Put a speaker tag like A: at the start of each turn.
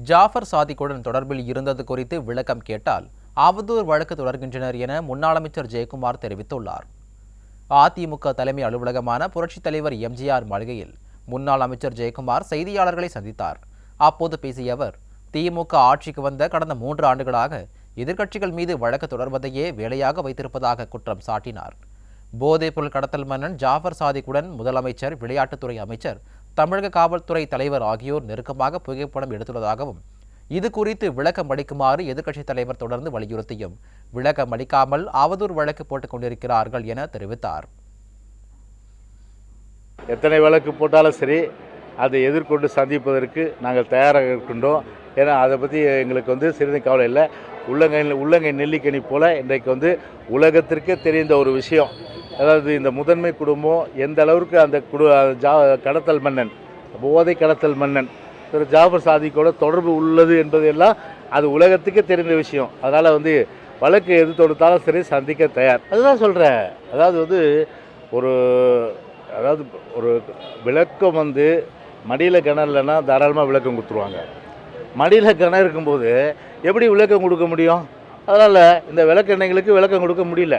A: ஜாஃபர் சாதிக்குடன் தொடர்பில் இருந்தது குறித்து விளக்கம் கேட்டால் அவதூறு வழக்கு தொடர்கின்றனர் என முன்னாள் அமைச்சர் ஜெயக்குமார் தெரிவித்துள்ளார். அதிமுக தலைமை அலுவலகமான புரட்சித் தலைவர் எம்ஜிஆர் மாளிகையில் முன்னாள் அமைச்சர் ஜெயக்குமார் செய்தியாளர்களை சந்தித்தார். அப்போது பேசிய அவர், திமுக ஆட்சிக்கு வந்த கடந்த 3 ஆண்டுகளாக எதிர்க்கட்சிகள் மீது வழக்கு தொடர்வதையே வேலையாக வைத்திருப்பதாக குற்றம் சாட்டினார். போதைப்பொருள் கடத்தல் மன்னன் ஜாஃபர் சாதிக்குடன் முதலமைச்சர், விளையாட்டுத்துறை அமைச்சர், தமிழக காவல்துறை தலைவர் ஆகியோர் நெருக்கமாக புகைப்படம் எடுத்துள்ளதாகவும், இது குறித்து விளக்கம் அளிக்குமாறு எதிர்க்கட்சித் தலைவர் தொடர்ந்து வலியுறுத்தியும் விளக்கம் அளிக்காமல் அவதூறு வழக்கு போட்டுக் கொண்டிருக்கிறார்கள் என தெரிவித்தார்.
B: எத்தனை வழக்கு போட்டாலும் சரி, அதை எதிர்கொண்டு சந்திப்பதற்கு நாங்கள் தயாராக இருக்கின்றோம். ஏன்னா அதை பற்றி எங்களுக்கு சிறிது கவலை இல்லை. உள்ளங்கை நெல்லிக்கனி போல் இன்றைக்கு உலகத்திற்கே தெரிந்த ஒரு விஷயம். அதாவது இந்த முதன்மை குடும்பம் எந்த அளவுக்கு அந்த கடத்தல் மன்னன், போதை கடத்தல் மன்னன் திரு ஜாஃபர் சாதிக்கோட தொடர்பு உள்ளது என்பதெல்லாம் அது உலகத்துக்கே தெரிந்த விஷயம். அதனால் வழக்கு எது தொடுத்தாலும் சரி சந்திக்க தயார். அதுதான் சொல்கிறேன். அதாவது ஒரு விளக்கம் மடியில் கிணறு இல்லைன்னா தாராளமாக விளக்கம் கொடுத்துருவாங்க. மடியில் கிணறு இருக்கும்போது எப்படி விளக்கம் கொடுக்க முடியும்? அதனால் இந்த விளக்கெண்ணெய்களுக்கு விளக்கம் கொடுக்க முடியல.